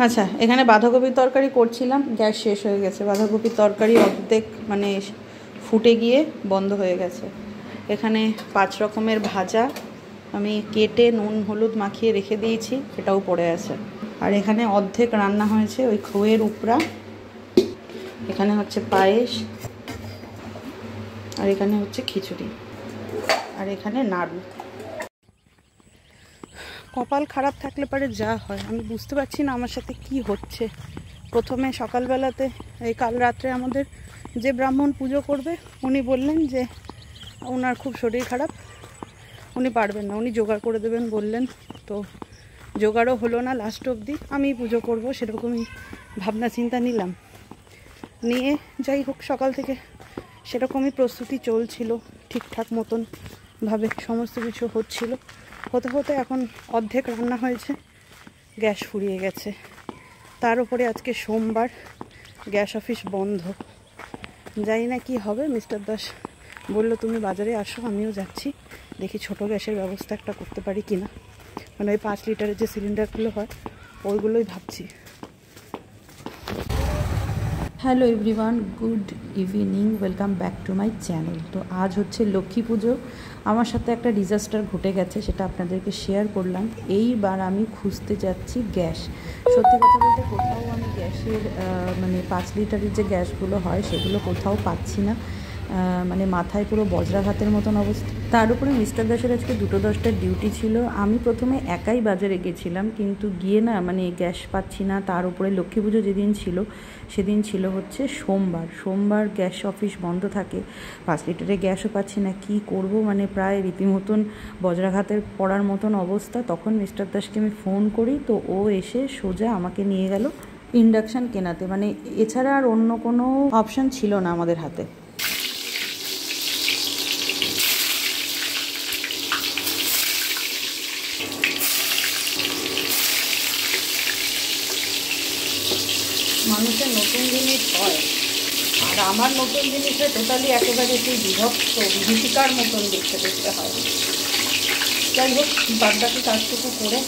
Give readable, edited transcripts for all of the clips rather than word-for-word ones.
আচ্ছা, এখানে বাঁধাকপির তরকারি করছিলাম, গ্যাস শেষ হয়ে গেছে। বাঁধাকপির তরকারি অর্ধেক মানে ফুটে গিয়ে বন্ধ হয়ে গেছে। এখানে 5 রকমের ভাজা আমি কেটে নুন হলুদ মাখিয়ে রেখে দিয়েছি, এটাও পড়ে আছে। আর এখানে অর্ধেক রান্না হয়েছে ওই খোয়ের উপরা। এখানে হচ্ছে পায়েস, আর এখানে হচ্ছে খিচুড়ি, আর এখানে নাড়ু। কপাল খারাপ থাকলে পরে যা হয়, আমি বুঝতে পারছি না আমার সাথে কি হচ্ছে। প্রথমে সকালবেলাতে এই কাল রাত্রে আমাদের যে ব্রাহ্মণ পুজো করবে উনি বললেন যে ওনার খুব শরীর খারাপ, উনি পারবেন না, উনি জোগাড় করে দেবেন বললেন। তো জোগাড়ও হলো না লাস্ট অবধি, আমি পুজো করব সেরকমই ভাবনা চিন্তা নিলাম। নিয়ে যাই হোক সকাল থেকে সেরকমই প্রস্তুতি চলছিল, ঠিকঠাক মতন ভাবে সমস্ত কিছু হচ্ছিল। হতে হতে এখন অর্ধেক রান্না হয়েছে, গ্যাস ফুরিয়ে গেছে। তার উপরে আজকে সোমবার, গ্যাস অফিস বন্ধ। জানি না কি হবে। মিস্টার দাস বলল তুমি বাজারে আসো, আমিও যাচ্ছি, দেখি ছোট গ্যাসের ব্যবস্থা একটা করতে পারি কিনা। মানে ওই 5 লিটারের যে সিলিন্ডারগুলো হয় ওইগুলোই ভাবছি। Hello everyone, good evening, welcome back to my channel. তো আজ হচ্ছে লক্ষ্মী পুজো। আমার সাথে একটা ডিজাস্টার ঘটে গেছে, সেটা আপনাদেরকে শেয়ার করলাম। এইবার আমি খুঁজতে যাচ্ছি গ্যাস। সত্যি কথা বলতে কোথাও আমি গ্যাসের মানে 5 লিটারের যে গ্যাসগুলো হয় সেগুলো কোথাও পাচ্ছি না। মানে মাথায় পুরো বজ্রাঘাতের মতন অবস্থা। তার উপরে মিস্টার দাসের আজকে 2:10টার ডিউটি ছিল। আমি প্রথমে একাই বাজারে গেছিলাম, কিন্তু গিয়ে না মানে গ্যাস পাচ্ছি না। তার উপরে লক্ষ্মী পুজো যেদিন ছিল সেদিন ছিল হচ্ছে সোমবার গ্যাস অফিস বন্ধ থাকে। 5 লিটারের গ্যাসও পাচ্ছি না, কি করব, মানে প্রায় রীতিমতন বজ্রাঘাতের পড়ার মতন অবস্থা। তখন মিস্টার দাসকে আমি ফোন করি, তো ও এসে সোজা আমাকে নিয়ে গেল ইন্ডাকশান কেনাতে। মানে এছাড়া আর অন্য কোনো অপশান ছিল না আমাদের হাতে। মানুষের নতুন জিনিস হয়, আর আমার নতুন জিনিসে টোটালি একেবারে সেই বিভক্ত বিভীষিকার মতন দেখতে হয়। যাই হোক, বাদবাকি কাজটুকু করে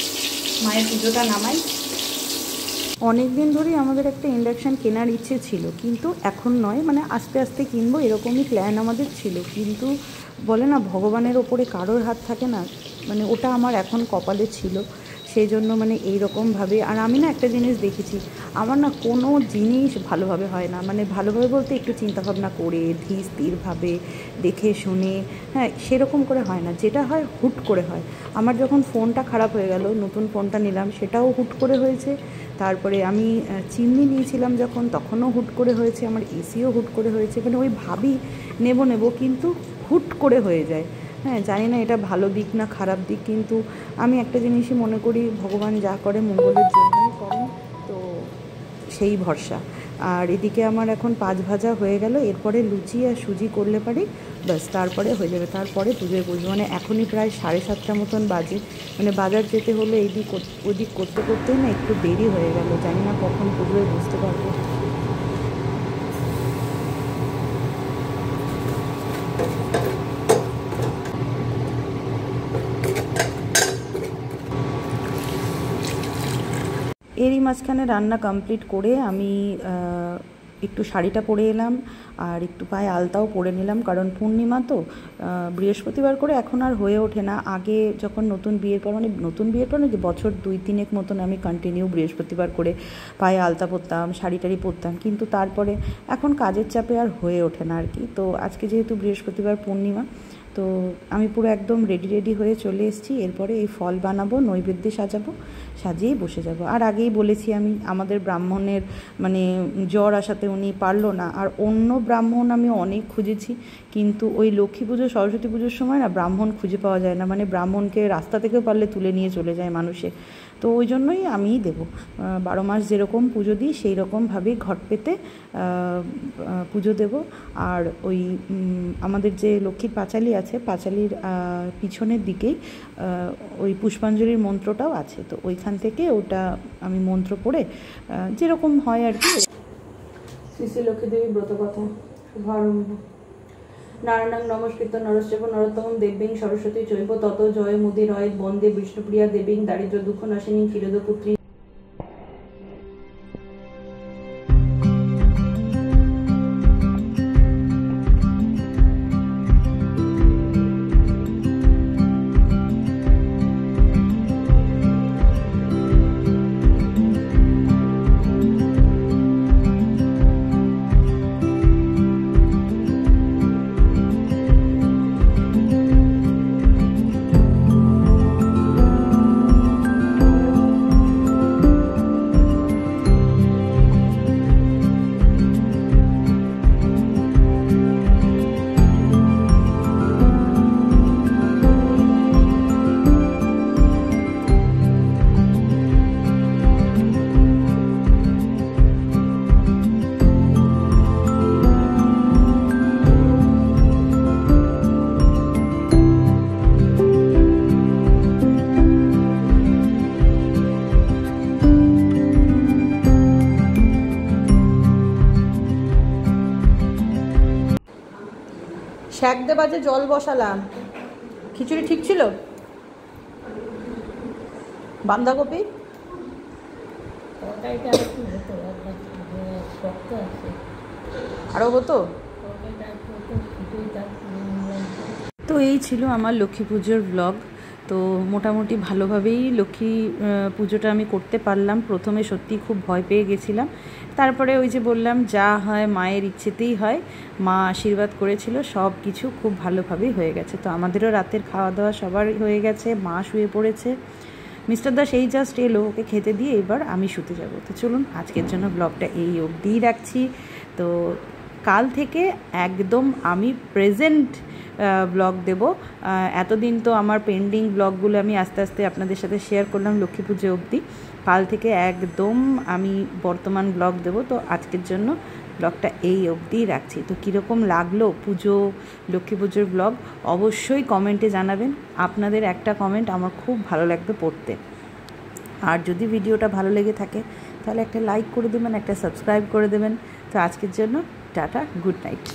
মায়ের পুজোটা নামাই। অনেক দিন ধরেই আমাদের একটা ইন্ডাকশান কেনার ইচ্ছে ছিল, কিন্তু এখন নয়, মানে আস্তে আস্তে কিনবো এরকমই প্ল্যান আমাদের ছিল। কিন্তু বলে না ভগবানের ওপরে কারোর হাত থাকে না, মানে ওটা আমার এখন কপালে ছিল। সেই জন্য মানে এইরকমভাবে। আর আমি না একটা জিনিস দেখেছি, আমার না কোনো জিনিস ভালোভাবে হয় না। মানে ভালোভাবে বলতে একটু চিন্তাভাবনা করে ধীর স্থিরভাবে দেখে শুনে, হ্যাঁ, সেরকম করে হয় না। যেটা হয় হুট করে হয়। আমার যখন ফোনটা খারাপ হয়ে গেল, নতুন ফোনটা নিলাম, সেটাও হুট করে হয়েছে। তারপরে আমি চিমনি নিয়েছিলাম যখন, তখনও হুট করে হয়েছে। আমার এসিও হুট করে হয়েছে। মানে ওই ভাবি নেব কিন্তু হুট করে হয়ে যায়। হ্যাঁ, জানি না এটা ভালো দিক না খারাপ দিক, কিন্তু আমি একটা জিনিসই মনে করি, ভগবান যা করে মঙ্গলের জন্যই করেন, তো সেই ভরসা। আর এদিকে আমার এখন 5 ভাজা হয়ে গেল, এরপরে লুচি আর সুজি করলে পারি, ব্যাস তারপরে হয়ে যাবে। তারপরে পুজোয় বসবো। মানে এখনই প্রায় 7:30 মতন বাজে। মানে বাজার যেতে হলে এইদিক ওদিক করতে করতেই না একটু দেরি হয়ে গেল। জানি না কখন পুজোয় বুঝতে পারবো। এরই মাঝখানে রান্না কমপ্লিট করে আমি একটু শাড়িটা পরে এলাম, আর একটু পায়ে আলতাও পরে নিলাম, কারণ পূর্ণিমা তো বৃহস্পতিবার করে এখন আর হয়ে ওঠে না। আগে যখন নতুন বিয়ের পর যে বছর 2-3 মতন আমি কন্টিনিউ বৃহস্পতিবার করে পায়ে আলতা পরতাম, শাড়ি টাড়ি পরতাম, কিন্তু তারপরে এখন কাজের চাপে আর হয়ে ওঠে না আর কি। তো আজকে যেহেতু বৃহস্পতিবার পূর্ণিমা, তো আমি পুরো একদম রেডি হয়ে চলে এসেছি। এরপরে এই ফল বানাবো, নৈবেদ্যে সাজাবো, সাজিয়েই বসে যাব। আর আগেই বলেছি আমি, আমাদের ব্রাহ্মণের মানে জ্বর আসাতে উনি পারলো না। আর অন্য ব্রাহ্মণ আমি অনেক খুঁজেছি, কিন্তু ওই লক্ষ্মী পুজো সরস্বতী পুজোর সময় না ব্রাহ্মণ খুঁজে পাওয়া যায় না। মানে ব্রাহ্মণকে রাস্তা থেকেও পারলে তুলে নিয়ে চলে যায় মানুষে। তো ওই জন্যই আমিই দেবো। 12 মাস যেরকম পুজো দিই সেই রকমভাবেই ঘট পেতে পুজো দেব। আর ওই আমাদের যে লক্ষ্মীর পাঁচালি আছে, পাঁচালির পিছনের দিকেই ওই পুষ্পাঞ্জলির মন্ত্রটাও আছে। তো ওইখান থেকে ওটা আমি মন্ত্র পড়ে যেরকম হয় আর কি। শ্রী শ্রী লক্ষ্মী দেবী ব্রতকথা শুভারম্ভ। নারায়ণং নমস্কৃত্য নরশ্চৈব নরোত্তমং দেবীং সরস্বতী চৈব তত জয়মুদীরয়েৎ বন্দে বিষ্ণুপ্রিয়া দেবীং দারিদ্র্য দুঃখ নাশিনীং ক্ষীরোদপুত্রী। ছ্যাঁকদে বাজে জল বসালাম। খিচুড়ি ঠিক ছিল? বাঁধাকপি আরও হতো। তো এই ছিল আমার লক্ষ্মী পুজোর ব্লগ। তো মোটামুটি ভালোভাবেই লক্ষ্মী পুজোটা আমি করতে পারলাম। প্রথমে সত্যি খুব ভয় পেয়ে গেছিলাম, তারপরে ওই যে বললাম যা হয় মায়ের ইচ্ছেতেই হয়, মা আশীর্বাদ করেছিল, সব কিছু খুব ভালোভাবেই হয়ে গেছে। তো আমাদেরও রাতের খাওয়া দাওয়া সবার হয়ে গেছে, মা শুয়ে পড়েছে, মিস্টার দাস এই জাস্ট এলো, ওকে খেতে দিয়ে এবার আমি শুতে যাব। তো চলুন আজকের জন্য ব্লগটা এই অবধিই রাখছি। তো কাল থেকে একদম আমি প্রেজেন্ট ব্লগ দেব। এতদিন তো আমার পেন্ডিং ব্লগগুলো আমি আস্তে আস্তে আপনাদের সাথে শেয়ার করলাম লক্ষ্মী পুজো অবধি। কাল থেকে একদম আমি বর্তমান ব্লগ দেব। তো আজকের জন্য ব্লগটা এই অবধিই রাখছি। তো কীরকম লাগলো পুজো, লক্ষ্মী পুজোর ব্লগ অবশ্যই কমেন্টে জানাবেন। আপনাদের একটা কমেন্ট আমার খুব ভালো লাগবে পড়তে। আর যদি ভিডিওটা ভালো লেগে থাকে তাহলে একটা লাইক করে দেবেন, একটা সাবস্ক্রাইব করে দেবেন। তো আজকের জন্য টাটা, গুড নাইট।